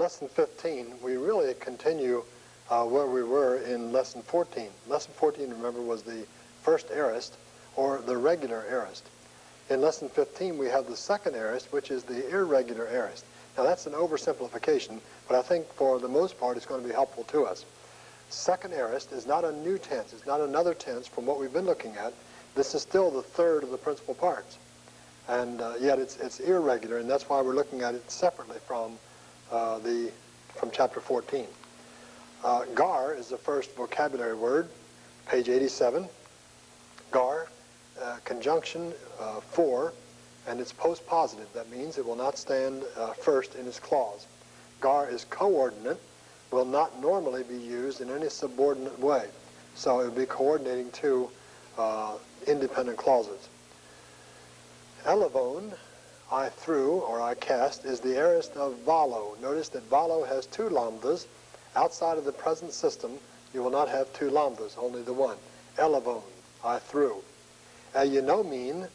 Lesson 15, we really continue where we were in Lesson 14. Lesson 14, remember, was the first aorist, or the regular aorist. In Lesson 15, we have the second aorist, which is the irregular aorist. Now, that's an oversimplification, but I think for the most part it's going to be helpful to us. Second aorist is not a new tense. It's not another tense from what we've been looking at. This is still the third of the principal parts. And yet it's irregular, and that's why we're looking at it separately from chapter 14. Gar is the first vocabulary word, page 87. Gar, conjunction for, and it's post-positive. That means it will not stand first in its clause. Gar is coordinate, will not normally be used in any subordinate way. So it would be coordinating two independent clauses. Elevon, I threw, or I cast, is the aorist of valo. Notice that valo has two lambdas. Outside of the present system, you will not have two lambdas, only the one. Elevon, I threw. Eunomin,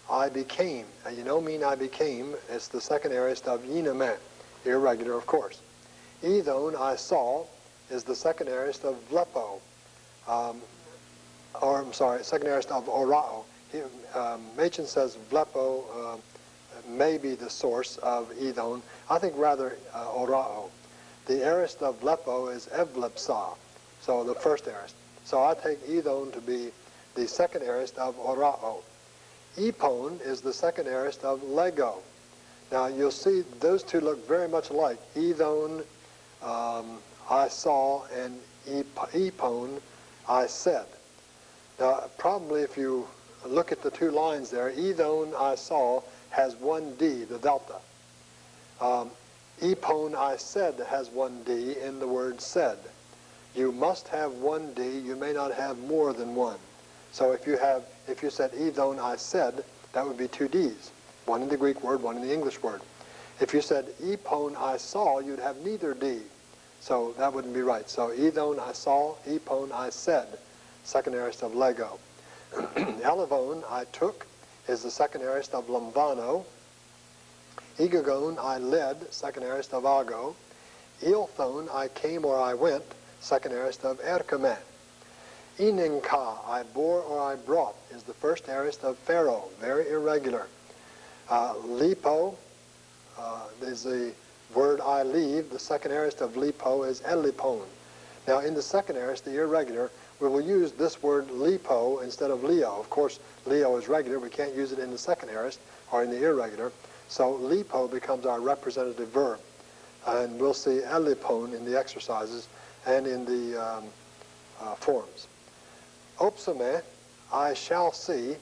I became. Eunomin, I became, is the second aorist of yiname, irregular, of course. Ethon, I saw, is the second aorist of vlepo, second aorist of orao. Machen says vlepo may be the source of ethon. I think rather orao. The aorist of vlepo is evlepsa, so the first aorist. So I take ethon to be the second aorist of orao. Epon is the second aorist of lego. Now you'll see those two look very much alike. Ethon, I saw, and epon, I said. Now probably if you look at the two lines there, ethon, I saw, has one D, the delta. Epon, I said, has one D in the word said. You must have one D. You may not have more than one. So if you said ethon, I said, that would be two Ds. One in the Greek word, one in the English word. If you said epon, I saw, you'd have neither D. So that wouldn't be right. So ethon, I saw, epon, I said, second aorist of lego. Elevon, I took, is the second aorist of lambano. Egagon, I led, second aorist of ago. Ilthon, I came or I went, second aorist of erkame. Inenka, I bore or I brought, is the first aorist of pharaoh, very irregular. Lipo is the word I leave. The second aorist of lipo is elipon. Now in the second aorist, the irregular, we will use this word lipo instead of leo. Of course, leo is regular. We can't use it in the second aorist or in the irregular. So lipo becomes our representative verb. And we'll see elipon in the exercises and in the forms. Opsome, I shall see,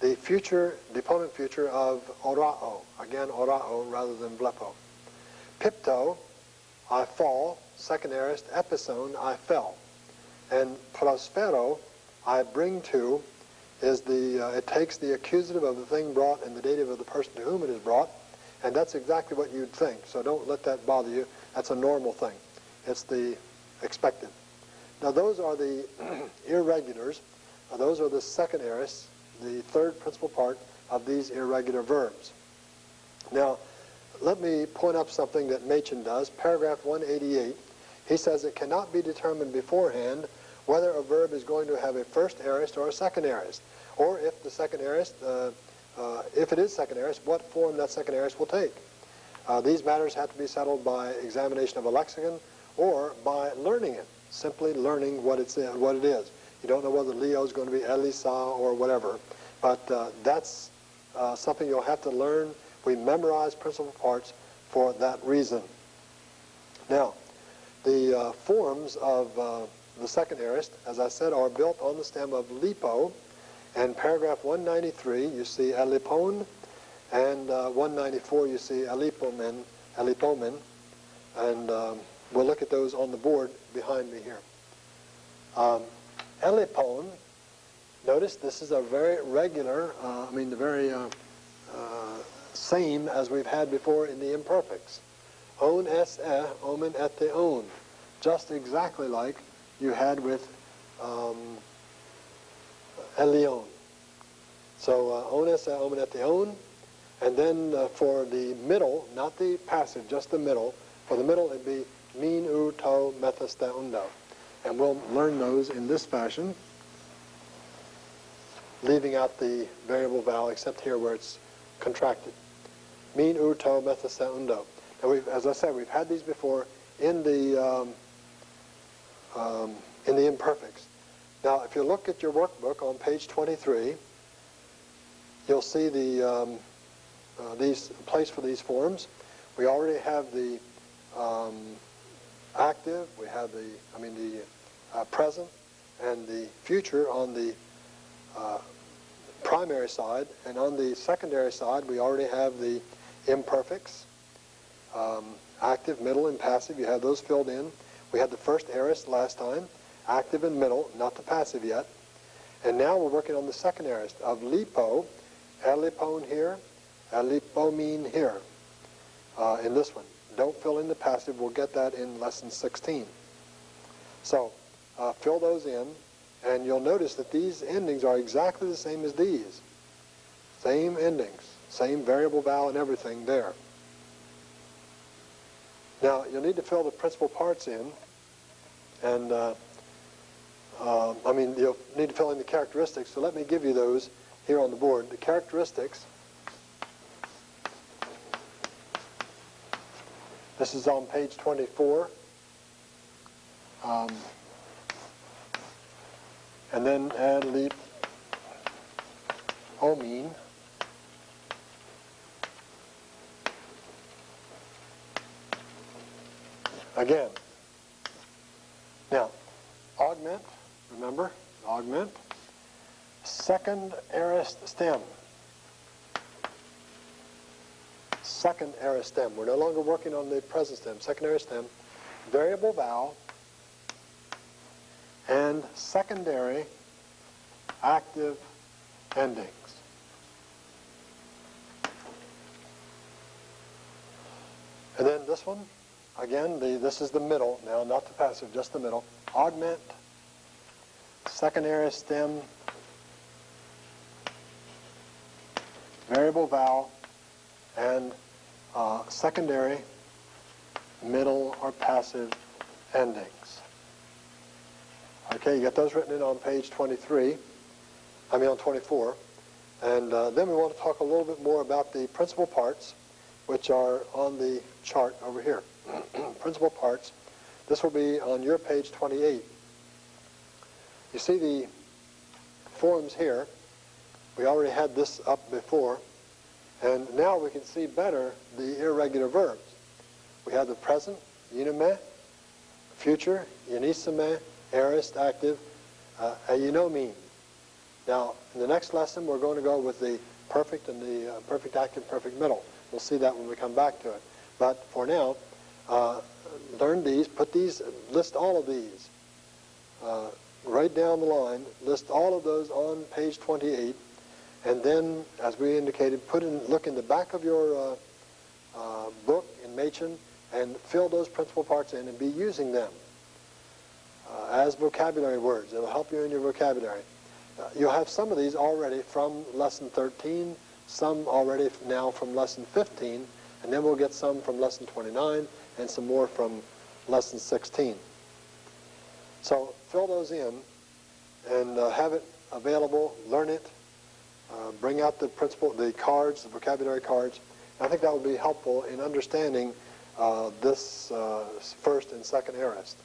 the future, deponent future of orao. Again, orao rather than vlepo. Pipto, I fall, second aorist, epison, I fell. And prospero, I bring to, is it takes the accusative of the thing brought and the dative of the person to whom it is brought, and that's exactly what you'd think. So don't let that bother you. That's a normal thing. It's the expected. Now those are the irregulars. Those are the second aorists, the third principal part of these irregular verbs. Now, let me point up something that Machen does. Paragraph 188, he says it cannot be determined beforehand whether a verb is going to have a first aorist or a second aorist, or if the second aorist, if it is second aorist, what form that second aorist will take. These matters have to be settled by examination of a lexicon or by learning it, simply learning what it is. You don't know whether Leo is going to be Elisa or whatever, but that's something you'll have to learn. We memorize principal parts for that reason. Now, the forms of the second aorist, as I said, are built on the stem of lipo. And paragraph 193, you see elipon, and 194, you see elipomen, and we'll look at those on the board behind me here. Elipon, notice this is a very regular, the very same as we've had before in the imperfects. On es omen et theon, just exactly like you had with Elion. So on es omen et theon, and then for the middle, not the passive, just the middle, For the middle, it'd be min, u, to, metha, sta, undo. And we'll learn those in this fashion, leaving out the variable vowel except here where it's contracted. Min, u, to, metha, sta, undo. Now, as I said, we've had these before in the imperfects. Now, if you look at your workbook on page 23, you'll see the place for these forms. We already have the active. We have the present and the future on the primary side, and on the secondary side, we already have the imperfects, active, middle, and passive. You have those filled in. We had the first aorist last time, active and middle, not the passive yet. And now we're working on the second aorist of lipo, elipone here, elipomene here, in this one. Don't fill in the passive. We'll get that in lesson 16. So fill those in, and you'll notice that these endings are exactly the same as these. Same endings, same variable vowel and everything there. Now, you'll need to fill the principal parts in, and you'll need to fill in the characteristics, so let me give you those here on the board. The characteristics, this is on page 24, and then add omine. Again. Now, augment, remember, augment. Second aorist stem. Second aorist stem. We're no longer working on the present stem. Second aorist stem. Variable vowel. And secondary active endings. And then this one. Again, this is the middle now, not the passive, just the middle. Augment, second aorist stem, variable vowel, and secondary, middle, or passive endings. Okay, you got those written in on page 23, on 24. And then we want to talk a little bit more about the principal parts, which are on the chart over here. Principal parts. This will be on your page 28. You see the forms here. We already had this up before, and now we can see better the irregular verbs. We have the present, eunomē, future, eunisomē, aorist, active, eunomene. Now, in the next lesson, we're going to go with the perfect and the perfect active, perfect middle. We'll see that when we come back to it. But for now, learn these, list all of these. Right down the line, list all of those on page 28, and then, as we indicated, look in the back of your book in Machen and fill those principal parts in and be using them as vocabulary words. It'll help you in your vocabulary. You'll have some of these already from lesson 13, some already now from lesson 15, and then we'll get some from lesson 29 and some more from lesson 16. So fill those in and have it available, learn it, bring out the cards, the vocabulary cards. I think that will be helpful in understanding this first and second aorist.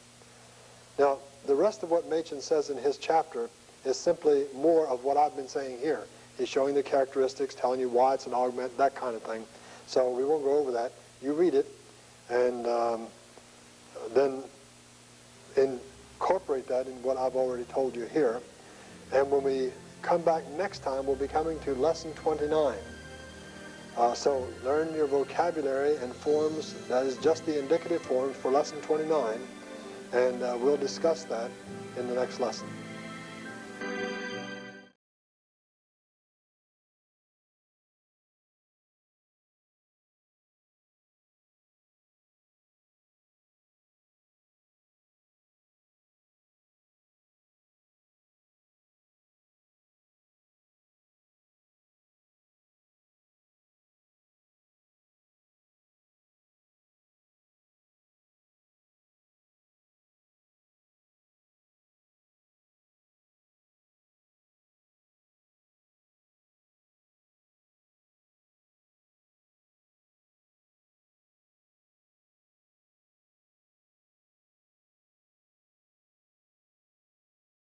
Now, the rest of what Machen says in his chapter is simply more of what I've been saying here. He's showing the characteristics, telling you why it's an augment, that kind of thing. So we won't go over that. You read it, and then incorporate that in what I've already told you here. And when we come back next time, we'll be coming to lesson 29. So learn your vocabulary and forms. That is just the indicative forms for lesson 29, and we'll discuss that in the next lesson.